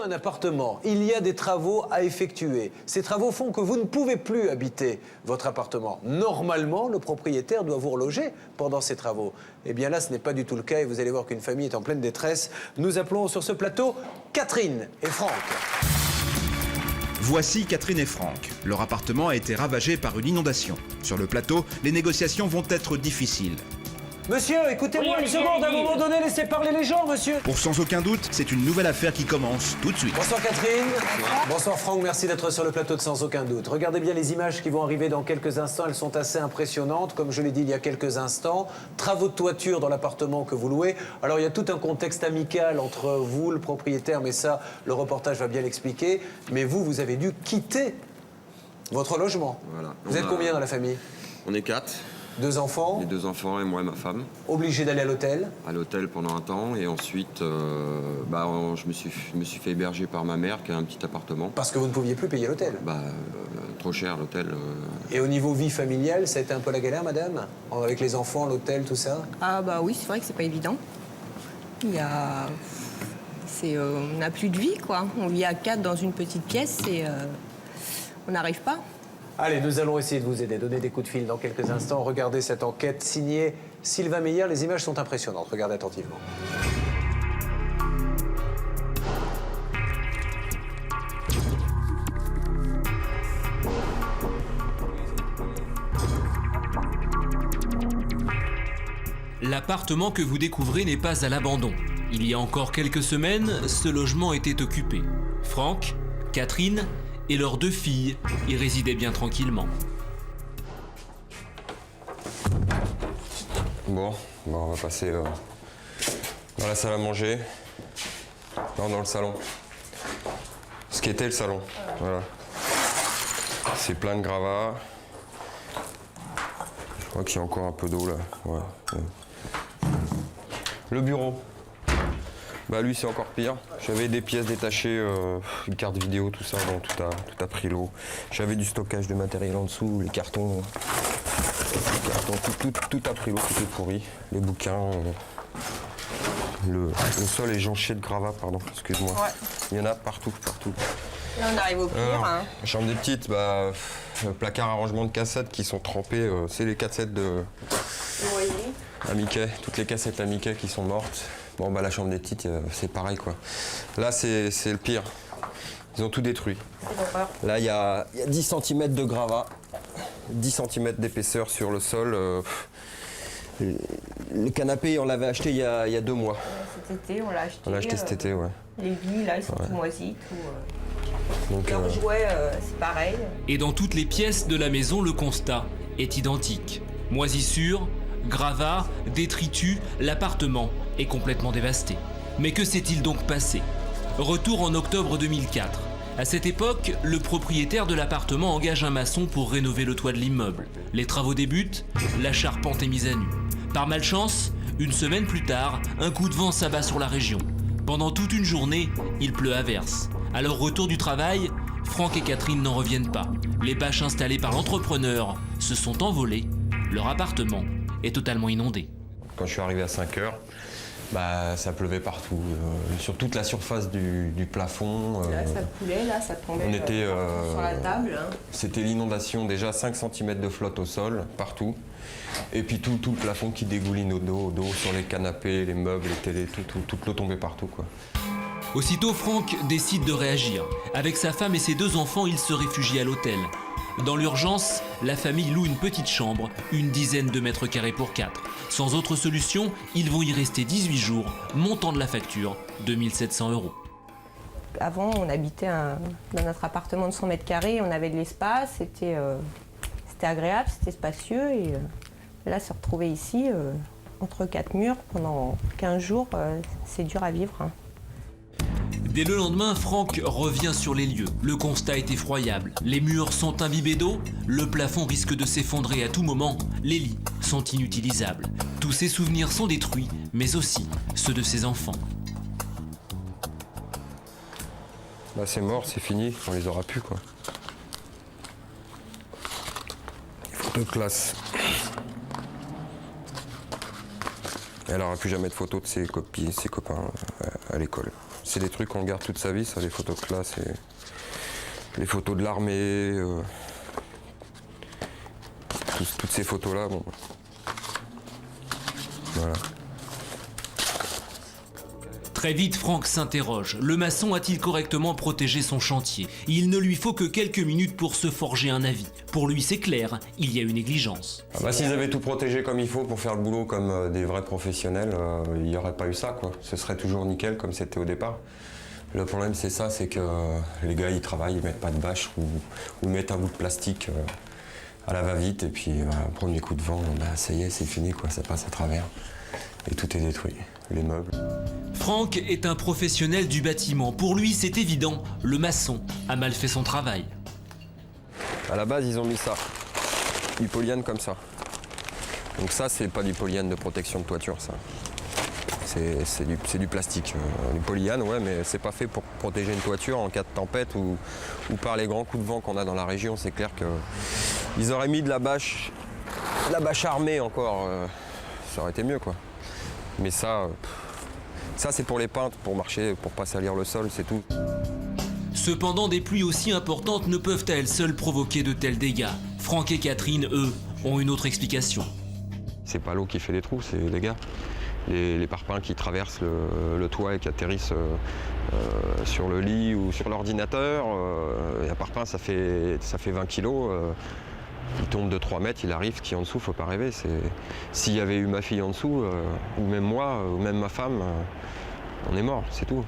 un appartement, il y a des travaux à effectuer. Ces travaux font que vous ne pouvez plus habiter votre appartement. Normalement, le propriétaire doit vous reloger pendant ces travaux. Eh bien là, ce n'est pas du tout le cas et vous allez voir qu'une famille est en pleine détresse. Nous appelons sur ce plateau Catherine et Franck. Voici Catherine et Franck. Leur appartement a été ravagé par une inondation. Sur le plateau, les négociations vont être difficiles. Monsieur, écoutez-moi une seconde, à un moment donné, laissez parler les gens, monsieur. Pour sans aucun doute, c'est une nouvelle affaire qui commence tout de suite. Bonsoir Catherine. Bonsoir Franck, merci d'être sur le plateau de Sans aucun doute. Regardez bien les images qui vont arriver dans quelques instants, elles sont assez impressionnantes. Comme je l'ai dit il y a quelques instants, travaux de toiture dans l'appartement que vous louez. Alors il y a tout un contexte amical entre vous, le propriétaire, mais ça, le reportage va bien l'expliquer. Mais vous, vous avez dû quitter votre logement. Voilà. Vous êtes combien dans la famille? On est 4. 2 enfants? Les 2 enfants et moi et ma femme. Obligé d'aller à l'hôtel? À l'hôtel pendant un temps et ensuite, je me suis fait héberger par ma mère qui a un petit appartement. Parce que vous ne pouviez plus payer l'hôtel? Trop cher l'hôtel. Et au niveau vie familiale, ça a été un peu la galère, madame? Avec les enfants, l'hôtel, tout ça? Ah bah oui, c'est vrai que c'est pas évident. Il y a... on n'a plus de vie, quoi. On vit à 4 dans une petite pièce et on n'arrive pas. Allez, nous allons essayer de vous aider, donner des coups de fil dans quelques instants. Regardez cette enquête signée Sylvain Meyer. Les images sont impressionnantes. Regardez attentivement. L'appartement que vous découvrez n'est pas à l'abandon. Il y a encore quelques semaines, ce logement était occupé. Franck, Catherine et leurs 2 filles y résidaient bien tranquillement. Bon, on va passer dans la salle à manger. Non, dans le salon. Ce qui était le salon, voilà. C'est plein de gravats. Je crois qu'il y a encore un peu d'eau là. Ouais. Le bureau. Lui, c'est encore pire. J'avais des pièces détachées, une carte vidéo, tout ça, bon, tout a pris l'eau. J'avais du stockage de matériel en dessous, les cartons, tout a pris l'eau, tout est pourri. Les bouquins, le sol est jonché de gravats, pardon, excuse-moi. Ouais. Il y en a partout. Là, on arrive au pire. Hein. Chambre des petites, placard à rangement de cassettes qui sont trempés, c'est les cassettes de Mickey, toutes les cassettes à Mickey qui sont mortes. Bon, la chambre des petites, c'est pareil, quoi. Là, c'est le pire. Ils ont tout détruit. Là, il y a 10 cm de gravats, 10 cm d'épaisseur sur le sol. Le canapé, on l'avait acheté il y a 2 mois. Cet été, on l'a acheté. On l'a acheté cet été, ouais. Les lits, là, ils sont tout moisis, Donc, leurs jouets, c'est pareil. Et dans toutes les pièces de la maison, le constat est identique. Moisissure, gravats, détritus, l'appartement est complètement dévasté. Mais que s'est-il donc passé? Retour en octobre 2004. À cette époque, le propriétaire de l'appartement engage un maçon pour rénover le toit de l'immeuble. Les travaux débutent, la charpente est mise à nu. Par malchance, une semaine plus tard, un coup de vent s'abat sur la région. Pendant toute une journée, il pleut à verse. À leur retour du travail, Franck et Catherine n'en reviennent pas. Les bâches installées par l'entrepreneur se sont envolées. Leur appartement est totalement inondé. Quand je suis arrivé à 5 heures, ça pleuvait partout, sur toute la surface du plafond. Là, ça coulait, là, ça tombait on était, sur la table. Hein. C'était l'inondation, déjà 5 cm de flotte au sol, partout. Et puis tout le plafond qui dégouline d'eau sur les canapés, les meubles, les télés, toute l'eau tombait partout, quoi. Aussitôt, Franck décide de réagir. Avec sa femme et ses 2 enfants, il se réfugie à l'hôtel. Dans l'urgence, la famille loue une petite chambre, une dizaine de mètres carrés pour 4. Sans autre solution, ils vont y rester 18 jours, montant de la facture 2 700 €. Avant, on habitait dans notre appartement de 100 mètres carrés, on avait de l'espace, c'était agréable, c'était spacieux. Et là, se retrouver ici, entre 4 murs, pendant 15 jours, c'est dur à vivre. Hein. Dès le lendemain, Franck revient sur les lieux. Le constat est effroyable. Les murs sont imbibés d'eau, le plafond risque de s'effondrer à tout moment, les lits sont inutilisables. Tous ses souvenirs sont détruits, mais aussi ceux de ses enfants. C'est mort, c'est fini, on les aura plus, quoi. Photos de classe. Elle n'aura plus jamais de photos de ses copains à l'école. C'est des trucs qu'on garde toute sa vie, ça, les photos de classe et les photos de l'armée. Toutes ces photos-là, bon. Voilà. Très vite, Franck s'interroge. Le maçon a-t-il correctement protégé son chantier? Il ne lui faut que quelques minutes pour se forger un avis. Pour lui, c'est clair, il y a une négligence. Ah bah, s'ils avaient tout protégé comme il faut pour faire le boulot comme des vrais professionnels, il n'y aurait pas eu ça, quoi. Ce serait toujours nickel comme c'était au départ. Le problème, c'est ça, c'est que les gars, ils travaillent, ils mettent pas de bâche ou mettent un bout de plastique à la va-vite, et puis premier coup de vent, bah, ça y est, c'est fini, quoi. Ça passe à travers et tout est détruit, les meubles. Franck est un professionnel du bâtiment. Pour lui, c'est évident, le maçon a mal fait son travail. À la base, ils ont mis ça, du polyane comme ça. Donc ça, c'est pas du polyane de protection de toiture, ça. C'est du plastique. Du polyane, ouais, mais c'est pas fait pour protéger une toiture en cas de tempête ou par les grands coups de vent qu'on a dans la région. C'est clair qu'ils auraient mis de la bâche armée encore. Ça aurait été mieux, quoi. Mais ça c'est pour les peintres, pour marcher, pour pas salir le sol, c'est tout. Cependant, des pluies aussi importantes ne peuvent à elles seules provoquer de tels dégâts. Franck et Catherine, eux, ont une autre explication. C'est pas l'eau qui fait les trous, c'est les gars. Les parpaings qui traversent le toit et qui atterrissent sur le lit ou sur l'ordinateur. Un parpaing, ça fait 20 kilos. Il tombe de 3 mètres, il arrive, ce qui est en dessous, faut pas rêver. S'il y avait eu ma fille en dessous, ou même moi, ou même ma femme, on est mort, c'est tout.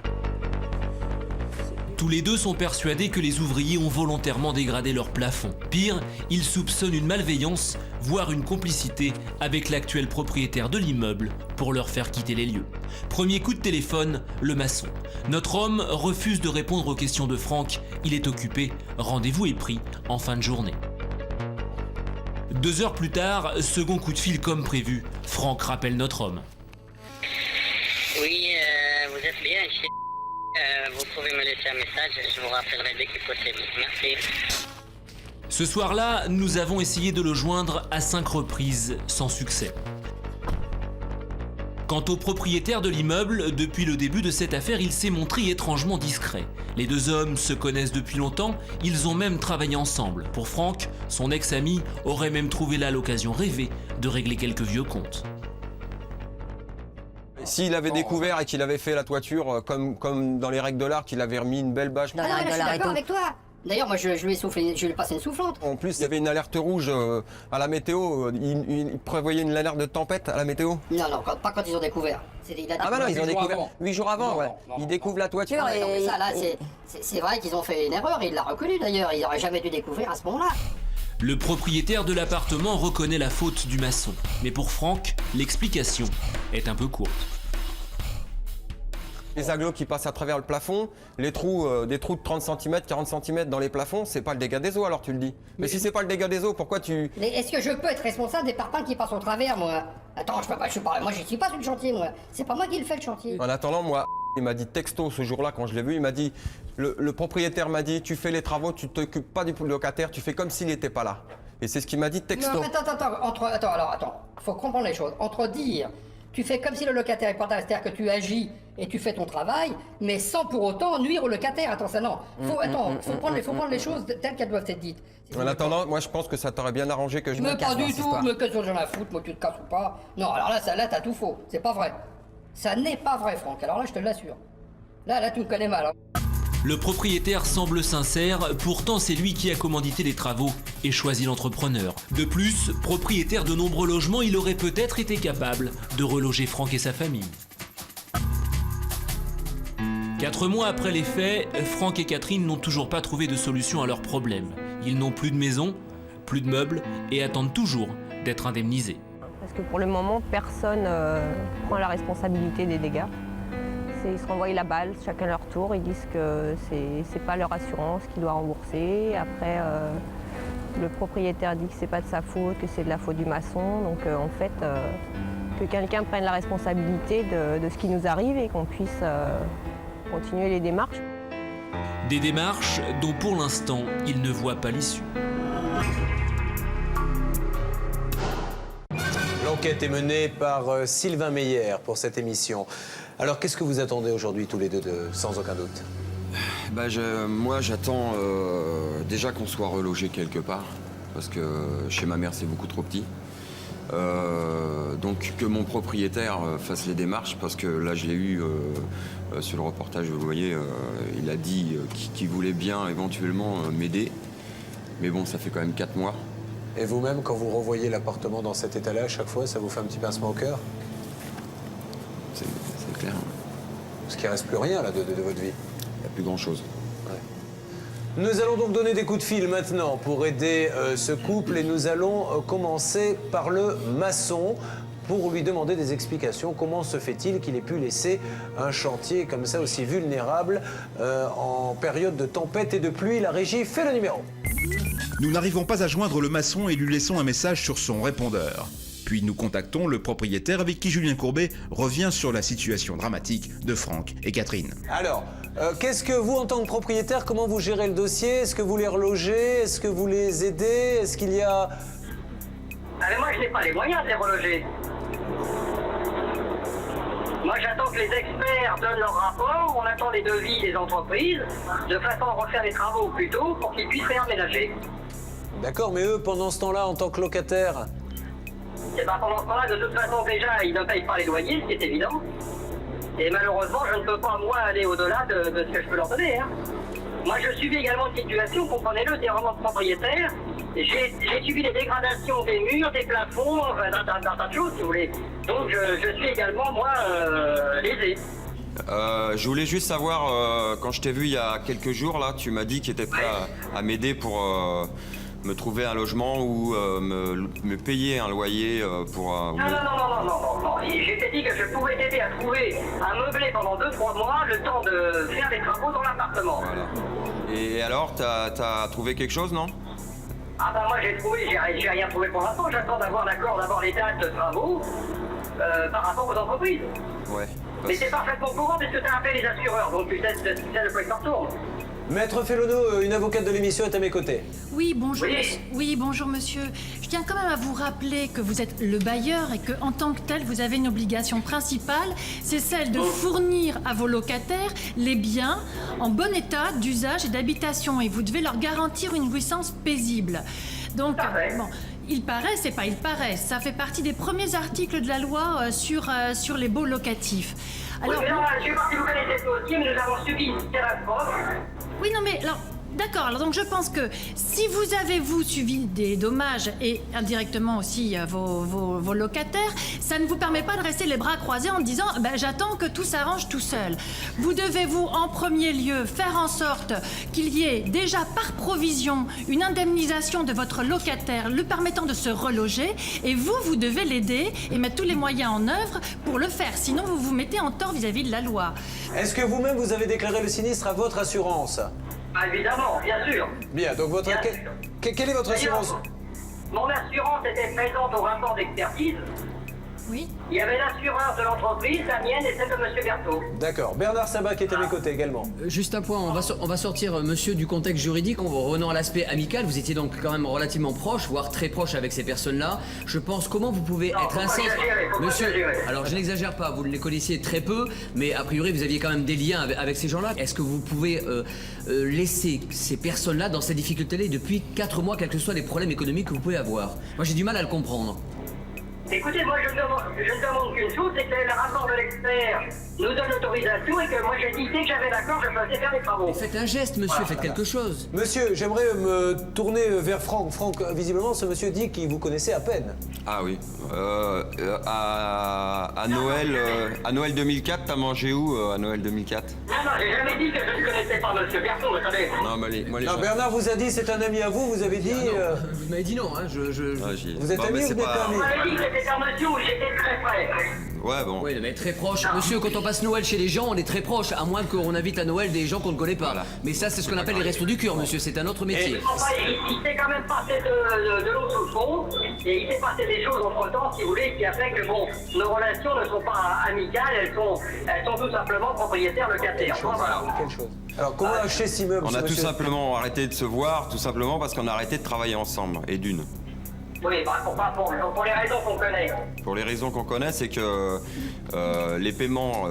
Tous les deux sont persuadés que les ouvriers ont volontairement dégradé leur plafond. Pire, ils soupçonnent une malveillance, voire une complicité avec l'actuel propriétaire de l'immeuble pour leur faire quitter les lieux. Premier coup de téléphone, le maçon. Notre homme refuse de répondre aux questions de Franck. Il est occupé. Rendez-vous est pris en fin de journée. 2 heures plus tard, second coup de fil comme prévu. Franck rappelle notre homme. Oui, vous êtes bien ici. Vous pouvez me laisser un message, je vous rappellerai dès que possible. Merci. Ce soir-là, nous avons essayé de le joindre à 5 reprises, sans succès. Quant au propriétaire de l'immeuble, depuis le début de cette affaire, il s'est montré étrangement discret. Les deux hommes se connaissent depuis longtemps, ils ont même travaillé ensemble. Pour Franck, son ex-ami aurait même trouvé là l'occasion rêvée de régler quelques vieux comptes. S'il avait découvert et qu'il avait fait la toiture comme dans les règles de l'art, qu'il avait remis une belle bâche. Non, je suis d'accord avec toi. D'ailleurs, moi, je lui ai soufflé, je lui ai passé une soufflante. En plus, il y avait une alerte rouge à la météo. Il prévoyait une alerte de tempête à la météo. Non, pas quand ils ont découvert. Ah bah non, ils ont découvert 8 jours avant, ouais. Ils découvrent la toiture et... et... Non, mais ça, là, c'est vrai qu'ils ont fait une erreur, il l'a reconnu d'ailleurs. Ils n'auraient jamais dû découvrir à ce moment-là. Le propriétaire de l'appartement reconnaît la faute du maçon. Mais pour Franck, l'explication est un peu courte. Les agglos qui passent à travers le plafond, les trous, des trous de 30 cm, 40 cm dans les plafonds, c'est pas le dégât des eaux alors tu le dis. Mais si c'est pas le dégât des eaux, pourquoi tu... Mais est-ce que je peux être responsable des parpaings qui passent au travers, moi? Attends, je peux pas, moi je suis pas sur le chantier, moi. C'est pas moi qui le fais le chantier. En attendant, moi, il m'a dit texto ce jour-là quand je l'ai vu, il m'a dit, le propriétaire m'a dit, tu fais les travaux, tu t'occupes pas du locataire, tu fais comme s'il n'était pas là. Et c'est ce qu'il m'a dit texto. Non, attends, faut comprendre les choses. Entre dire... Tu fais comme si le locataire est pas là, c'est-à-dire que tu agis et tu fais ton travail, mais sans pour autant nuire au locataire. Attends, ça non. Faut prendre les choses telles qu'elles doivent être dites. En attendant, moi je pense que ça t'aurait bien arrangé que je me casse. Pas du tout, me casse j'en ai foutre, moi tu te casses ou pas. Non, alors là t'as tout faux. C'est pas vrai. Ça n'est pas vrai, Franck. Alors là, je te l'assure. Là, tu me connais mal. Hein. Le propriétaire semble sincère, pourtant c'est lui qui a commandité les travaux et choisi l'entrepreneur. De plus, propriétaire de nombreux logements, il aurait peut-être été capable de reloger Franck et sa famille. 4 mois après les faits, Franck et Catherine n'ont toujours pas trouvé de solution à leurs problèmes. Ils n'ont plus de maison, plus de meubles et attendent toujours d'être indemnisés. Parce que pour le moment, personne prend la responsabilité des dégâts. Ils se renvoient la balle, chacun leur tour. Ils disent que c'est pas leur assurance qui doit rembourser. Après, le propriétaire dit que c'est pas de sa faute, que c'est de la faute du maçon. Donc en fait, que quelqu'un prenne la responsabilité de ce qui nous arrive et qu'on puisse continuer les démarches. Des démarches dont pour l'instant, ils ne voient pas l'issue. L'enquête est menée par Sylvain Meyer pour cette émission. Alors, qu'est-ce que vous attendez aujourd'hui tous les deux, sans aucun doute? Moi, j'attends déjà qu'on soit relogé quelque part, parce que chez ma mère, c'est beaucoup trop petit. Donc que mon propriétaire fasse les démarches, parce que là, je l'ai eu sur le reportage, vous voyez, il a dit qu'il voulait bien éventuellement m'aider. Mais bon, ça fait quand même 4 mois. Et vous-même, quand vous revoyez l'appartement dans cet état-là, à chaque fois, ça vous fait un petit pincement au cœur? C'est clair. Parce qu'il ne reste plus rien, là, de votre vie. Il n'y a plus grand-chose. Nous allons donc donner des coups de fil maintenant pour aider ce couple et nous allons commencer par le maçon pour lui demander des explications. Comment se fait-il qu'il ait pu laisser un chantier comme ça aussi vulnérable en période de tempête et de pluie? La régie fait le numéro. Nous n'arrivons pas à joindre le maçon et lui laissons un message sur son répondeur. Puis nous contactons le propriétaire avec qui Julien Courbet revient sur la situation dramatique de Franck et Catherine. Alors, qu'est-ce que vous, en tant que propriétaire, comment vous gérez le dossier? Est-ce que vous les relogez? Est-ce que vous les aidez? Est-ce qu'il y a... Mais moi, je n'ai pas les moyens de les reloger. Moi, j'attends que les experts donnent leur rapport, on attend les devis des entreprises, de façon à refaire les travaux plus tôt pour qu'ils puissent réaménager. D'accord, mais eux, pendant ce temps-là, en tant que locataires... Et bien pendant ce temps-là, de toute façon, déjà, ils ne payent pas les loyers, ce qui est évident. Et malheureusement, je ne peux pas, moi, aller au-delà de ce que je peux leur donner. Hein. Moi, je subis également une situation, comprenez-le, c'est vraiment propriétaire. J'ai subi des dégradations des murs, des plafonds, enfin, d'un tas de choses, si vous voulez. Donc, je suis également, moi, lésé. Je voulais juste savoir, quand je t'ai vu il y a quelques jours, là, tu m'as dit que tu étais prêt à m'aider pour me trouver un logement ou me payer un loyer pour... Non. J'ai dit que je pouvais t'aider à trouver un meublé pendant 2-3 mois, le temps de faire des travaux dans l'appartement. Voilà. Et alors, t'as trouvé quelque chose, non? Ah bah moi j'ai rien trouvé pour l'instant, j'attends d'avoir l'accord, d'avoir les dates de travaux par rapport aux entreprises. Ouais. Mais c'est parfaitement courant parce que tu as appelé les assureurs, donc tu sais de quoi il s'en retourne. Maître Fellono, une avocate de l'émission est à mes côtés. Oui, bonjour. Oui. Oui, bonjour monsieur. Je tiens quand même à vous rappeler que vous êtes le bailleur et que en tant que tel, vous avez une obligation principale, c'est celle de fournir à vos locataires les biens en bon état d'usage et d'habitation et vous devez leur garantir une jouissance paisible. Donc, bon, il paraît, c'est pas il paraît, ça fait partie des premiers articles de la loi sur les baux locatifs. Alors, oui, mais non, je sais pas si vous connaissez ce dossier, mais nous avons subi une catastrophe. Oui, non, mais alors, d'accord. Alors donc je pense que si vous avez, vous, subi des dommages et indirectement aussi vos locataires, ça ne vous permet pas de rester les bras croisés en disant « j'attends que tout s'arrange tout seul ». Vous devez, vous, en premier lieu, faire en sorte qu'il y ait déjà par provision une indemnisation de votre locataire le permettant de se reloger et vous devez l'aider et mettre tous les moyens en œuvre pour le faire. Sinon, vous vous mettez en tort vis-à-vis de la loi. Est-ce que vous-même, vous avez déclaré le sinistre à votre assurance? Ah, évidemment, bien sûr. Bien, donc votre... Quelle est votre assurance? Mon assurance était présente au rapport d'expertise. Oui. Il y avait l'assureur de l'entreprise, la mienne et celle de M. Berthaud. D'accord. Bernard Sabat qui est à mes côtés également. Juste un point, on va sortir monsieur du contexte juridique. Revenons à l'aspect amical, vous étiez donc quand même relativement proche, voire très proche avec ces personnes-là. Je pense, comment vous pouvez être insensible... Monsieur, alors je n'exagère pas, vous les connaissiez très peu, mais a priori vous aviez quand même des liens avec ces gens-là. Est-ce que vous pouvez laisser ces personnes-là dans ces difficultés-là depuis 4 mois, quels que soient les problèmes économiques que vous pouvez avoir? Moi j'ai du mal à le comprendre. Écoutez, moi je ne demande qu'une chose, c'est que le rapport de l'expert nous donne l'autorisation et que moi j'ai dit dès que j'avais l'accord, je faisais faire des travaux. Mais faites un geste, monsieur, faites quelque chose. Monsieur, j'aimerais me tourner vers Franck. Franck, visiblement, ce monsieur dit qu'il vous connaissait à peine. Ah oui. À Noël 2004, t'as mangé où à Noël 2004? Non, j'ai jamais dit que je ne connaissais pas M. Berthaud, vous savez. Non, mais les Non, gens... Bernard vous a dit c'est un ami à vous, vous avez dit... Vous m'avez dit non, hein, Vous êtes amis ou vous n'êtes pas amis? Vous m'avez dit que c'était un monsieur où j'étais très près. Ouais, bon. Oui, mais très proche. Monsieur, quand on passe Noël chez les gens, on est très proche, à moins qu'on invite à Noël des gens qu'on ne connaît pas. Voilà. Mais ça, c'est ce qu'on appelle les restos du cœur, monsieur, c'est un autre métier. Enfin, il s'est quand même passé de l'eau sous le pont, et il s'est passé des choses entre-temps, si vous voulez, qui a fait que, bon, nos relations ne sont pas amicales, elles sont tout simplement propriétaires locataires. Voilà. Quelle chose. Alors, comment acheter cet immeuble? On a tout simplement arrêté de se voir, tout simplement parce qu'on a arrêté de travailler ensemble, et d'une. Oui, pour les raisons qu'on connaît. Pour les raisons qu'on connaît, c'est que les paiements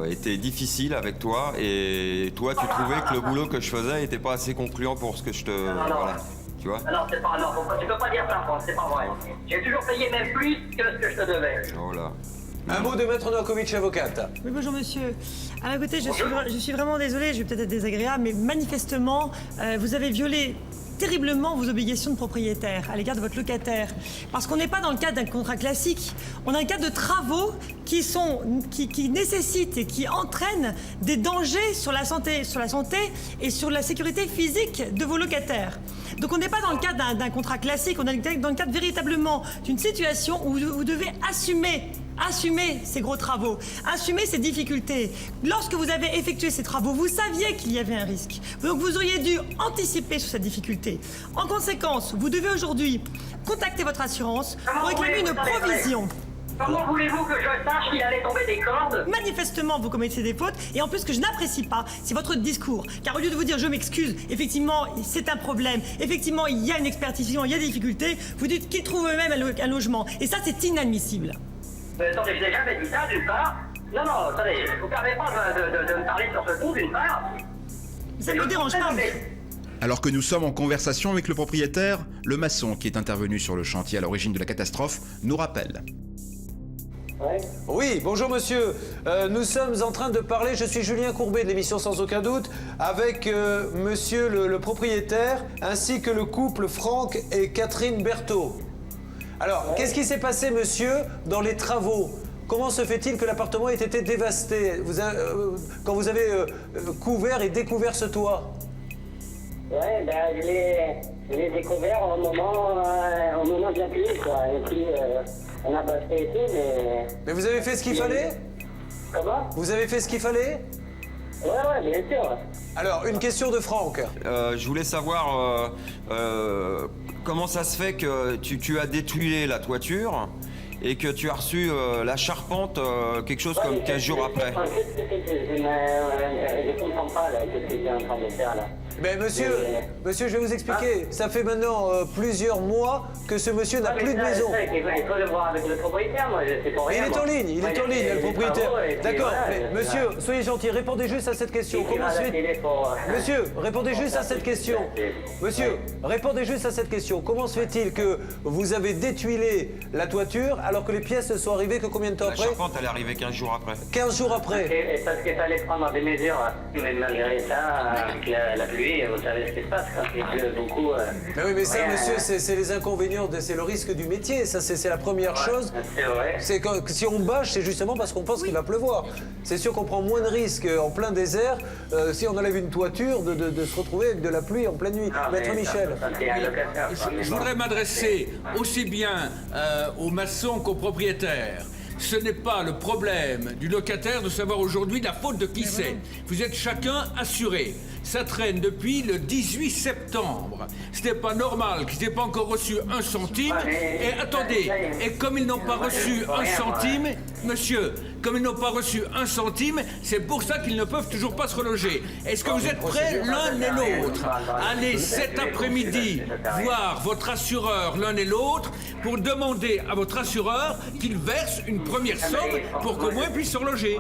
étaient difficiles avec toi et toi, tu trouvais que le boulot que je faisais n'était pas assez concluant pour ce que je te... Voilà. Tu vois? Non, c'est pas... Non, tu peux pas dire ça, Franck, c'est pas vrai. J'ai toujours payé même plus que ce que je te devais. Voilà. Un mot de Maître Novakovic, avocate. Oui, bonjour monsieur. Alors écoutez, je suis vraiment désolée, je vais peut-être être désagréable, mais manifestement, vous avez violé terriblement vos obligations de propriétaire à l'égard de votre locataire. Parce qu'on n'est pas dans le cadre d'un contrat classique, on a un cadre de travaux qui nécessitent et qui entraînent des dangers sur la santé et sur la sécurité physique de vos locataires. Donc on n'est pas dans le cadre d'un contrat classique, on est dans le cadre véritablement d'une situation où vous devez assumer ces gros travaux, assumer ces difficultés. Lorsque vous avez effectué ces travaux, vous saviez qu'il y avait un risque. Donc vous auriez dû anticiper sur cette difficulté. En conséquence, vous devez aujourd'hui contacter votre assurance pour réclamer une provision. Comment voulez-vous que je sache qu'il allait tomber des cordes? Manifestement, vous commettez des fautes. Et en plus, ce que je n'apprécie pas, c'est votre discours. Car au lieu de vous dire « je m'excuse », effectivement, c'est un problème. Effectivement, il y a une expertise, il y a des difficultés. Vous dites qu'ils trouvent eux-mêmes un logement. Et ça, c'est inadmissible. Attendez, je n'ai jamais dit ça, d'une part. Non, attendez, je ne vous permets pas de me parler sur ce ton, d'une part. Ça ne me dérange pas, mais... Alors que nous sommes en conversation avec le propriétaire, le maçon qui est intervenu sur le chantier à l'origine de la catastrophe nous rappelle. Oui, bonjour monsieur. Nous sommes en train de parler, je suis Julien Courbet de l'émission Sans aucun doute, avec monsieur le propriétaire, ainsi que le couple Franck et Catherine Berthaud. Alors, qu'est-ce qui s'est passé, monsieur, dans les travaux? Comment se fait-il que l'appartement ait été dévasté quand vous avez couvert et découvert ce toit? Ouais, ben je l'ai découvert au moment de la pluie, quoi. Et puis, on a passé et tout, mais... Mais vous avez fait ce qu'il fallait? Comment? Vous avez fait ce qu'il fallait? Ouais, bien sûr. Alors, une question de Franck. Je voulais savoir comment ça se fait que tu as détuilé la toiture et que tu as reçu la charpente quelque chose comme 15 jours après. Je comprends pas, là, ce que tu es en train de faire, là. Mais monsieur, je vais vous expliquer. Ça fait maintenant plusieurs mois que ce monsieur n'a plus de maison. Il faut le voir avec le propriétaire, moi, je sais pas rien. Il est en ligne, le propriétaire. D'accord, mais monsieur, soyez gentil, répondez juste à cette question. Comment se fait... Monsieur, répondez juste à cette question. Monsieur, répondez juste à cette question. Comment se fait-il que vous avez détuilé la toiture alors que les pièces ne sont arrivées que combien de temps après? La charpente, elle est arrivée 15 jours après. 15 jours après. Parce qu'il fallait prendre des mesures, mais malgré ça, avec la pluie, vous savez ce qui se passe quand il pleut beaucoup. Mais oui, mais ça, monsieur, c'est les inconvénients, c'est le risque du métier. Ça, c'est la première chose. C'est vrai. C'est que si on bâche, c'est justement parce qu'on pense qu'il va pleuvoir. C'est sûr qu'on prend moins de risques en plein désert si on enlève une toiture de se retrouver avec de la pluie en pleine nuit. Maître Michel. Je voudrais m'adresser aussi bien aux maçons qu'aux propriétaires. Ce n'est pas le problème du locataire de savoir aujourd'hui la faute de qui c'est. Vous êtes chacun assuré. Ça traîne depuis le 18 septembre. Ce n'est pas normal qu'ils n'aient pas encore reçu un centime. Et attendez, et comme ils n'ont pas reçu un centime, monsieur, comme ils n'ont pas reçu un centime, c'est pour ça qu'ils ne peuvent toujours pas se reloger. Est-ce que vous êtes prêts l'un et l'autre? Allez cet après-midi voir votre assureur l'un et l'autre pour demander à votre assureur qu'il verse une première somme pour qu'au moins ils puissent se reloger.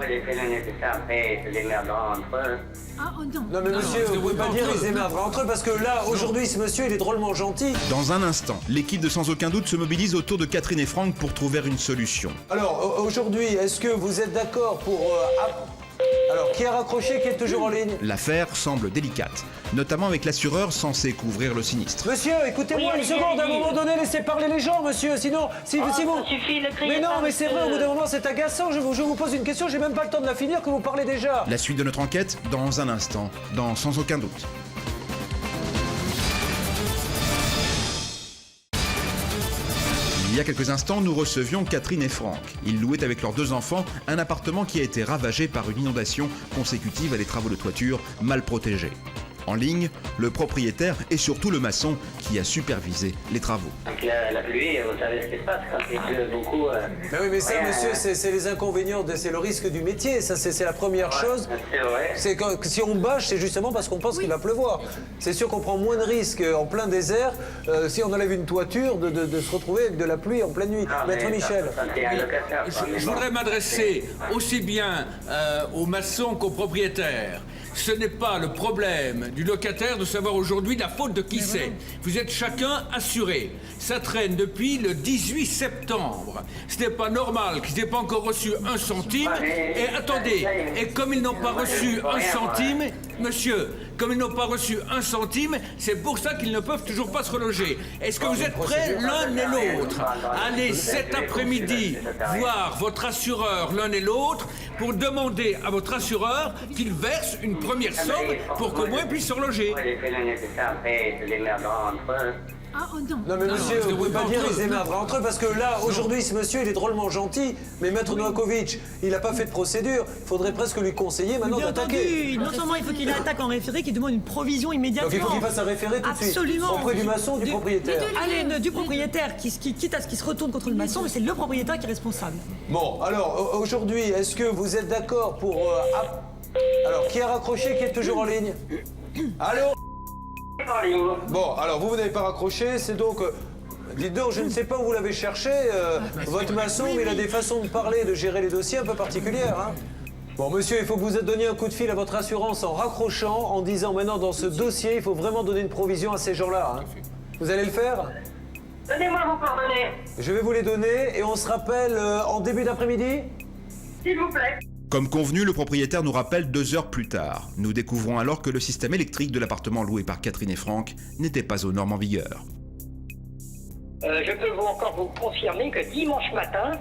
Ah, oh non. Non mais monsieur, vous ne pouvez pas dire qu'ils émergeront entre eux parce que là, aujourd'hui, ce monsieur, il est drôlement gentil. Dans un instant, l'équipe de Sans aucun doute se mobilise autour de Catherine et Franck pour trouver une solution. Alors, aujourd'hui, est-ce que vous êtes d'accord pour... Alors, qui a raccroché, qui est toujours en ligne? L'affaire semble délicate, notamment avec l'assureur censé couvrir le sinistre. Monsieur, écoutez-moi une seconde, à un moment donné, laissez parler les gens, monsieur, sinon... Si vous... suffit de crier. Mais non, mais c'est vrai, au bout d'un moment, c'est agaçant, je vous pose une question, j'ai même pas le temps de la finir que vous parlez déjà. La suite de notre enquête, dans un instant, dans Sans aucun doute. Il y a quelques instants, nous recevions Catherine et Franck. Ils louaient avec leurs 2 enfants un appartement qui a été ravagé par une inondation consécutive à des travaux de toiture mal protégés. En ligne, le propriétaire et surtout le maçon qui a supervisé les travaux. Donc la pluie, vous savez ce qui se passe quand il pleut beaucoup. Ben oui, mais ça, monsieur, c'est les inconvénients, c'est le risque du métier. Ça, c'est la première chose. C'est vrai. C'est que si on bâche, c'est justement parce qu'on pense qu'il va pleuvoir. C'est sûr qu'on prend moins de risques en plein désert si on enlève une toiture de se retrouver avec de la pluie en pleine nuit. Maître Michel. Je voudrais m'adresser aussi bien aux maçons qu'aux propriétaires. Ce n'est pas le problème du locataire de savoir aujourd'hui la faute de qui c'est. Vous êtes chacun assuré. Ça traîne depuis le 18 septembre. Ce n'est pas normal qu'ils n'aient pas encore reçu un centime. Et attendez, et comme ils n'ont pas reçu un centime, monsieur, comme ils n'ont pas reçu un centime, c'est pour ça qu'ils ne peuvent toujours pas se reloger. Est-ce que vous êtes prêts l'un et l'autre à aller cet après-midi voir votre assureur l'un et l'autre pour demander à votre assureur qu'il verse une première somme pour qu'au moins ils puissent se reloger? Ah, oh non. Non mais monsieur, vous ne pouvez pas dire ils émergent entre eux parce que là, aujourd'hui, ce monsieur, il est drôlement gentil, mais Maître Novakovic, il n'a pas fait de procédure. Il faudrait presque lui conseiller maintenant Bien d'attaquer. entendu, non seulement il faut qu'il attaque en référé, qu'il demande une provision immédiatement. Donc il faut qu'il fasse un référé tout de suite. Absolument. Auprès du maçon ou du propriétaire. Allez, du propriétaire, quitte à ce qu'il se retourne contre le maçon, mais c'est le propriétaire qui est responsable. Bon, alors, aujourd'hui, est-ce que vous êtes d'accord pour... Alors, qui a raccroché, qui est toujours en ligne? Allô? Bon, alors vous n'avez pas raccroché, c'est donc... dites donc, je ne sais pas où vous l'avez cherché, votre maçon, mais il a des façons de parler, de gérer les dossiers un peu particulières, hein. Bon, monsieur, il faut que vous donniez un coup de fil à votre assurance en raccrochant, en disant maintenant dans ce dossier, il faut vraiment donner une provision à ces gens-là, hein. Vous allez le faire? Donnez-moi vos coordonnées. Je vais vous les donner et on se rappelle en début d'après-midi? S'il vous plaît. Comme convenu, le propriétaire nous rappelle 2 heures plus tard. Nous découvrons alors que le système électrique de l'appartement loué par Catherine et Franck n'était pas aux normes en vigueur. Je peux encore vous confirmer que dimanche matin,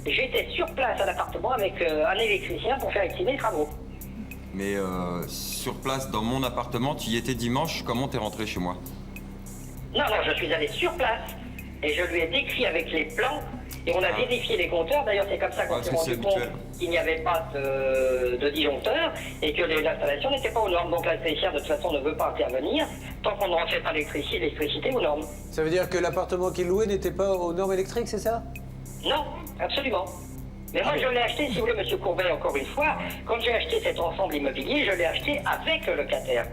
j'étais sur place à l'appartement avec un électricien pour faire activer les travaux. Mais sur place, dans mon appartement, tu y étais dimanche, comment t'es rentré chez moi? Non, je suis allé sur place et je lui ai décrit avec les plans et on a vérifié les compteurs. D'ailleurs, c'est comme ça qu'on s'est rendu compte qu'il n'y avait pas de disjoncteur et que l'installation n'était pas aux normes. Donc l'électricien, de toute façon, ne veut pas intervenir tant qu'on ne refait pas l'électricité aux normes. Ça veut dire que l'appartement qu'il louait n'était pas aux normes électriques, c'est ça? Non, absolument. Mais moi, je l'ai acheté, si vous voulez, monsieur Courbet, encore une fois, quand j'ai acheté cet ensemble immobilier, je l'ai acheté avec le locataire.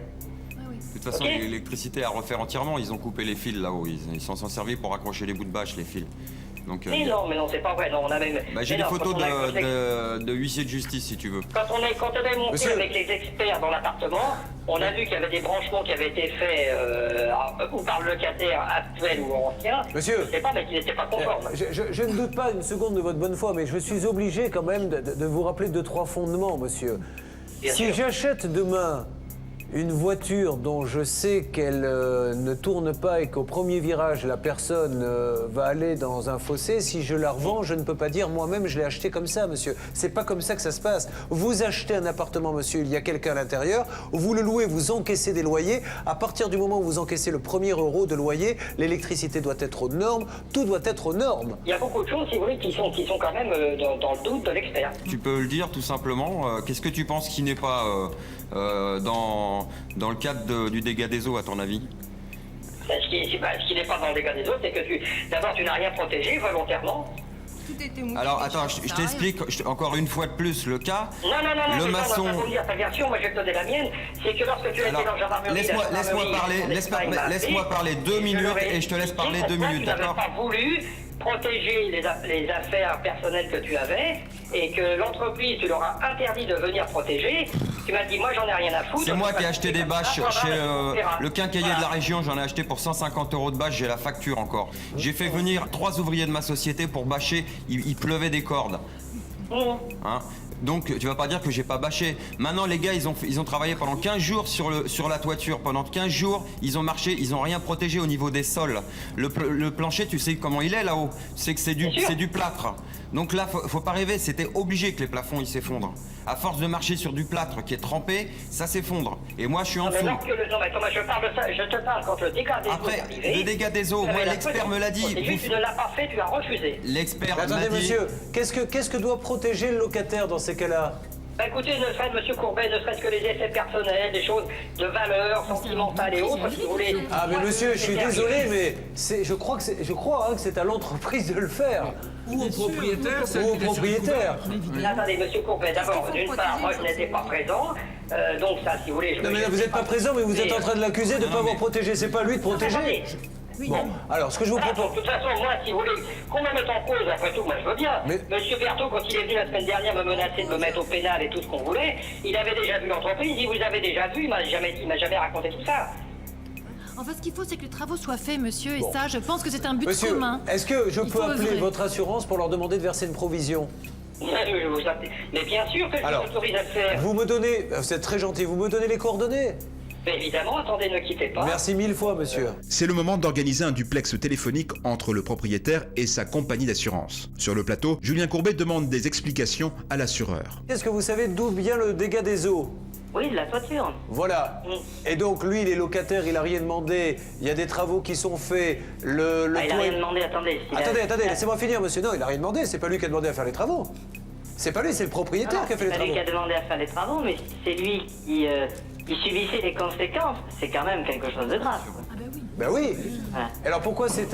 De toute façon, l'électricité à refaire entièrement, ils ont coupé les fils là-haut, ils s'en sont servis pour accrocher les bouts de bâche, les fils. Donc, mais non, c'est pas vrai, non, on a même... j'ai des photos de huissier de justice, si tu veux. Quand on avait monté avec les experts dans l'appartement, on a vu qu'il y avait des branchements qui avaient été faits ou par le locataire actuel ou ancien. Monsieur, je sais pas, mais qui n'étaient pas conformes. Je ne doute pas une seconde de votre bonne foi, mais je suis obligé quand même de vous rappeler 2-3 fondements, monsieur. Si j'achète demain une voiture dont je sais qu'elle ne tourne pas et qu'au premier virage, la personne va aller dans un fossé, si je la revends, je ne peux pas dire moi-même je l'ai acheté comme ça, monsieur. C'est pas comme ça que ça se passe. Vous achetez un appartement, monsieur, il y a quelqu'un à l'intérieur, vous le louez, vous encaissez des loyers. À partir du moment où vous encaissez le premier euro de loyer, l'électricité doit être aux normes, tout doit être aux normes. Il y a beaucoup de choses, si vous voulez, qui sont quand même dans le doute de l'expert. Tu peux le dire tout simplement. Qu'est-ce que tu penses qui n'est pas dans le cadre du dégât des eaux, à ton avis? Ce qui n'est pas dans le dégât des eaux, c'est que d'abord, tu n'as rien protégé volontairement. Alors, attends, je t'explique encore une fois de plus le cas. Non, le maçon... on va pas vous dire ta version, moi je vais te donner la mienne. C'est que lorsque tu étais dans la gendarmerie... Laisse-moi parler 2 minutes et je te laisse parler 2 minutes, d'accord? Tu n'avais pas voulu protéger les affaires personnelles que tu avais et que l'entreprise, tu leur as interdit de venir protéger. Tu m'as dit, moi j'en ai rien à foutre. C'est moi qui ai acheté des bâches chez le quincaillier de la région, j'en ai acheté pour 150 € de bâches, j'ai la facture encore. J'ai fait venir 3 ouvriers de ma société pour bâcher, il pleuvait des cordes. Hein? Donc tu vas pas dire que j'ai pas bâché. Maintenant les gars ils ont travaillé pendant 15 jours sur la toiture. Pendant 15 jours ils ont marché, ils ont rien protégé au niveau des sols. Le plancher tu sais comment il est là-haut. Tu sais que c'est du plâtre. Donc là faut pas rêver, c'était obligé que les plafonds ils s'effondrent. À force de marcher sur du plâtre qui est trempé, ça s'effondre. Et moi je suis en dessous. Je te parle quand le dégât des eaux est arrivé. Le dégât des eaux, moi l'expert me l'a dit. Tu ne l'as pas fait, tu as refusé. L'expert m'a dit... Attendez monsieur, qu'est-ce que doit protéger le locataire dans ces cas-là? Bah écoutez, ne serait-ce, monsieur Courbet, ne serait-ce que les effets personnels, des choses de valeur, sentimentales et autres, si vous voulez. Ah mais monsieur, je suis désolé, mais je crois que c'est à l'entreprise de le faire. Ou au propriétaire, ça Ou au qui est propriétaire. Attendez, monsieur Courbet, d'abord, d'une part, moi je n'étais pas présent, donc ça, si vous voulez... Non mais là, vous n'êtes pas présent, mais vous êtes en train de l'accuser de ne pas avoir protégé. C'est pas lui de protéger. Bon, alors ce que je vous propose... De toute façon, moi, si vous voulez, qu'on me mette en cause, après tout, moi je veux bien. Mais- Monsieur Berthaud, quand il est venu la semaine dernière me menacer de me mettre au pénal et tout ce qu'on voulait, il avait déjà vu l'entreprise, il vous avait déjà vu, il m'a jamais raconté tout ça. Enfin, ce qu'il faut, c'est que les travaux soient faits, monsieur, et ça, je pense que c'est un but Monsieur, commun. est-ce que je Il peux faut appeler œuvrer. votre assurance pour leur demander de verser une provision? Mais bien sûr que je Alors, vous autorise à le faire. vous me donnez... C'est très gentil, vous me donnez les coordonnées? Mais évidemment, attendez, ne quittez pas. Merci 1000 fois, monsieur. C'est le moment d'organiser un duplex téléphonique entre le propriétaire et sa compagnie d'assurance. Sur le plateau, Julien Courbet demande des explications à l'assureur. Est-ce que vous savez d'où vient le dégât des eaux? Oui, de la toiture. Voilà. Et donc, lui, il est locataire, il a rien demandé. Il y a des travaux qui sont faits. Le Il a toit- rien demandé, attendez. Attendez, laissez-moi finir, monsieur. Non, il a rien demandé. C'est pas lui qui a demandé à faire les travaux. C'est pas lui, c'est le propriétaire qui a fait les C'est pas lui travaux. qui a demandé à faire les travaux, mais si c'est lui qui subissait les conséquences, c'est quand même quelque chose de grave. Ben oui. Voilà. Alors pourquoi c'est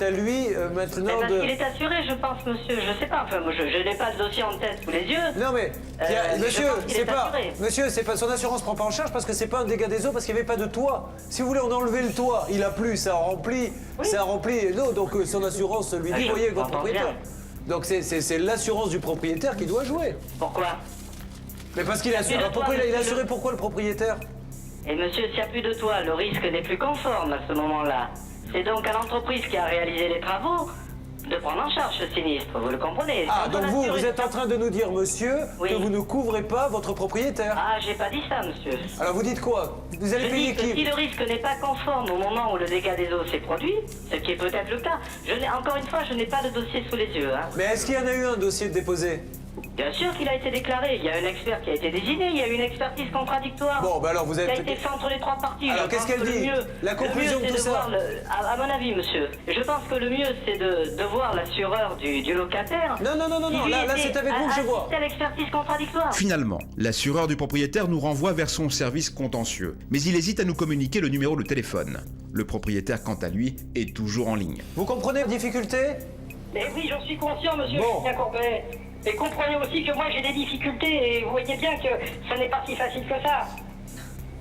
à lui maintenant Parce de... qu'il est assuré, je pense, monsieur. Je sais pas, enfin, moi, je n'ai pas le dossier en tête sous les yeux. Non mais, je monsieur, pense qu'il c'est est pas... assuré. Monsieur, c'est pas... Son assurance prend pas en charge parce que c'est pas un dégât des eaux, parce qu'il n'y avait pas de toit. Si vous voulez, on a enlevé le toit, il a plu, ça a rempli, l'eau, donc son assurance lui dit, je voyez, votre comprends propriétaire. bien. Donc c'est l'assurance du propriétaire qui doit jouer. Pourquoi? Mais parce qu'il a assuré. Alors pourquoi il a assuré pourquoi le propriétaire? Et monsieur, s'il n'y a plus de toit, le risque n'est plus conforme à ce moment-là. C'est donc à l'entreprise qui a réalisé les travaux de prendre en charge ce sinistre, vous le comprenez? Ah, Quand donc on vous assure êtes en train de nous dire, monsieur, Oui. que vous ne couvrez pas votre propriétaire. Ah, j'ai pas dit ça, monsieur. Alors vous dites quoi? Vous allez Je payer dis que si qui? le risque n'est pas conforme au moment où le dégât des eaux s'est produit, ce qui est peut-être le cas, encore une fois, je n'ai pas de dossier sous les yeux. Hein. Mais est-ce qu'il y en a eu un dossier de déposé? Bien sûr qu'il a été déclaré, il y a un expert qui a été désigné, il y a eu une expertise contradictoire. Bon, bah alors vous êtes... Qui a été fait entre les trois parties. Alors, Je qu'est-ce pense qu'elle que dit? le mieux- La conclusion le mieux, de c'est tout ça? voir à mon avis, monsieur, je pense que le mieux, c'est de voir l'assureur du locataire. Non, qui, lui, là était c'est avec vous que je vois. assisté à l'expertise contradictoire. Finalement, l'assureur du propriétaire nous renvoie vers son service contentieux, mais il hésite à nous communiquer le numéro de téléphone. Le propriétaire, quant à lui, est toujours en ligne. Vous comprenez la difficulté? Mais oui, j'en suis conscient, monsieur Bon. Julien Courbet. Et comprenez aussi que moi j'ai des difficultés et vous voyez bien que ça n'est pas si facile que ça.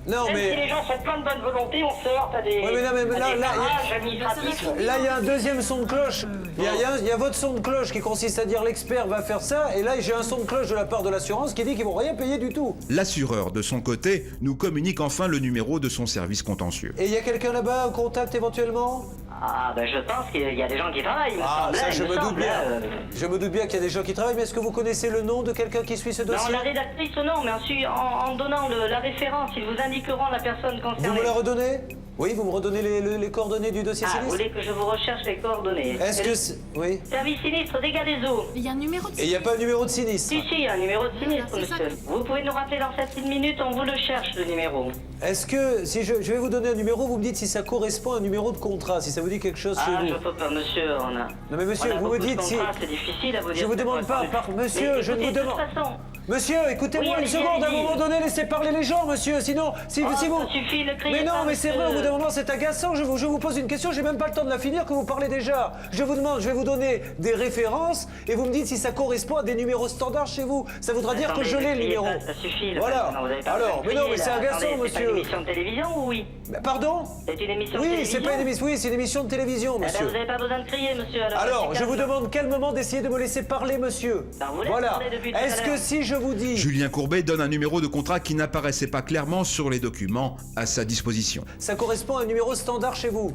Non, Même mais... si les gens sont plein de bonne volonté, on se heurte à des, Ouais, mais non, mais à des là, barrages administratifs. Là, il y a un deuxième son de cloche. Il y a votre son de cloche qui consiste à dire l'expert va faire ça, et là, j'ai un son de cloche de la part de l'assurance qui dit qu'ils vont rien payer du tout. L'assureur, de son côté, nous communique enfin le numéro de son service contentieux. Et il y a quelqu'un là-bas en contact éventuellement? Ah, ben je pense qu'il y a des gens qui travaillent, il me Ah, semble, ça, il je me me doute semble, bien. hein. Je me doute bien qu'il y a des gens qui travaillent, mais est-ce que vous connaissez le nom de quelqu'un qui suit ce Non, dossier? la rédactrice, non, mais ensuite, en donnant la référence, ils vous indiqueront la personne Vous concernée. me la redonnez? Oui, vous me redonnez les coordonnées du dossier Ah, vous sinistre? voulez que je vous recherche les coordonnées? Est-ce que... Oui. Service sinistre, dégâts des eaux. Il y a un numéro de Et il n'y a pas un numéro de sinistre? Si, il y a un numéro de sinistre, C'est ça. monsieur. Vous pouvez nous rappeler dans cette petite minute, on vous le cherche, le numéro. Est-ce que, si je vais vous donner un numéro, vous me dites si ça correspond à un numéro de contrat, si ça vous dit quelque chose chez Ah, vous? je peux pas, monsieur, on a... Non mais monsieur, on a vous me beaucoup de dites si... contrats, c'est difficile à vous dire. Je vous c'est demande quoi, pas, monsieur, Mais je ne écoutez, vous demande... De toute façon, Monsieur, écoutez-moi Oui, une allez-y, seconde, à un allez-y. moment donné, laissez parler les gens, monsieur, sinon, si Oh, vous... ça suffit, ne criez Mais non, pas, mais c'est vrai, au monsieur. bout d'un moment, c'est agaçant, je vous pose une question, j'ai même pas le temps de la finir que vous parlez déjà. Je vous demande, je vais vous donner des références, et vous me dites si ça correspond à des numéros standards chez vous. Ça voudra dire que Attendez, je ne l'ai, le criez numéro. pas, ça suffit, là, Voilà. maintenant, vous avez pas Alors, besoin de mais non, crier, mais c'est là. agaçant, Attendez, monsieur. C'est pas une émission de télévision ou oui? Mais pardon? C'est une émission de Oui, télévision? c'est pas une émission, oui, c'est une émission de télévision, Eh ben, monsieur. vous n'avez pas besoin de crier, monsieur. Alors, c'est je vous calme. demande quel moment d'essayer de me laisser parler, monsieur. Ben, vous laissez Voilà. parler depuis tout à Est-ce que l'heure. si je vous dis... Julien Courbet donne un numéro de contrat qui n'apparaissait pas clairement sur les documents à sa disposition. Ça correspond à un numéro standard chez vous?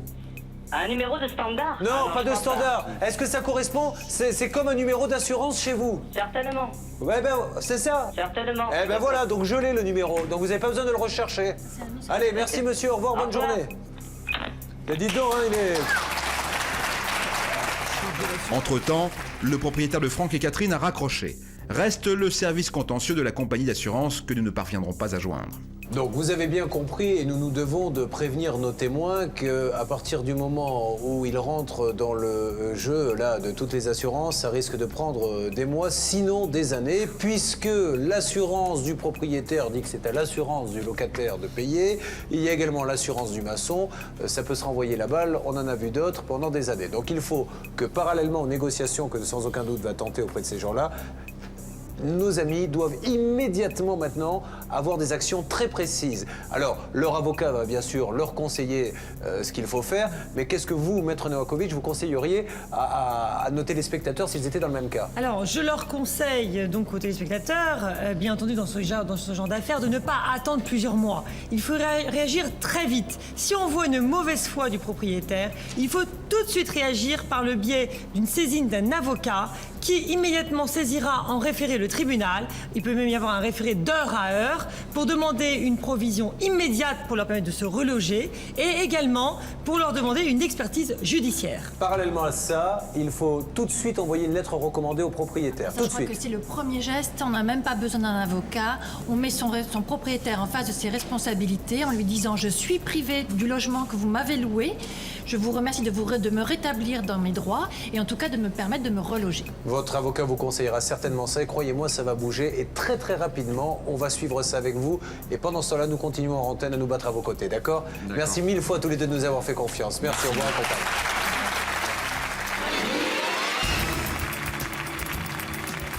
Un numéro de standard? Non, Ah, pas je de pense standard. Est-ce que ça correspond? C'est comme un numéro d'assurance chez vous? Certainement. Ouais, ben, c'est ça. Certainement. Eh ben voilà, donc je l'ai le numéro. Donc vous n'avez pas besoin de le rechercher. Allez, merci monsieur, au revoir, bonne revoir. journée. Mais dites donc, hein, il est... Entre-temps, le propriétaire de Franck et Catherine a raccroché. Reste le service contentieux de la compagnie d'assurance que nous ne parviendrons pas à joindre. Donc vous avez bien compris, et nous nous devons de prévenir nos témoins qu'à partir du moment où ils rentrent dans le jeu là, de toutes les assurances, ça risque de prendre des mois, sinon des années, puisque l'assurance du propriétaire dit que c'est à l'assurance du locataire de payer. Il y a également l'assurance du maçon. Ça peut se renvoyer la balle, on en a vu d'autres pendant des années. Donc il faut que parallèlement aux négociations que sans aucun doute va tenter auprès de ces gens-là, nos amis doivent immédiatement maintenant avoir des actions très précises. Alors, leur avocat va bien sûr leur conseiller ce qu'il faut faire, mais qu'est-ce que vous, Maître Novakovic, vous conseilleriez à nos téléspectateurs s'ils étaient dans le même cas? Alors, je leur conseille donc aux téléspectateurs, bien entendu dans ce genre d'affaires, de ne pas attendre plusieurs mois. Il faut réagir très vite. Si on voit une mauvaise foi du propriétaire, il faut tout de suite réagir par le biais d'une saisine d'un avocat qui immédiatement saisira en référé le tribunal. Il peut même y avoir un référé d'heure à heure pour demander une provision immédiate pour leur permettre de se reloger et également pour leur demander une expertise judiciaire. Parallèlement à ça, il faut tout de suite envoyer une lettre recommandée au propriétaire. Je crois que c'est le premier geste, on n'a même pas besoin d'un avocat. On met son propriétaire en face de ses responsabilités en lui disant « Je suis privé du logement que vous m'avez loué. Je vous remercie de me rétablir dans mes droits et en tout cas de me permettre de me reloger. » Votre avocat vous conseillera certainement ça et croyez-moi, ça va bouger et très très rapidement, on va suivre ça avec vous et pendant ce temps-là, nous continuons en antenne à nous battre à vos côtés, d'accord? Merci mille fois à tous les deux de nous avoir fait confiance. Merci, au revoir, accompagne.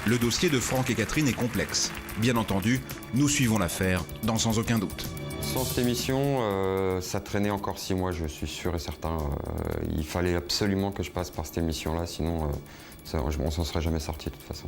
Le dossier de Franck et Catherine est complexe. Bien entendu, nous suivons l'affaire dans Sans aucun doute. Sans cette émission, ça traînait encore 6 mois, je suis sûr et certain. Il fallait absolument que je passe par cette émission-là, sinon on s'en serait jamais sorti de toute façon.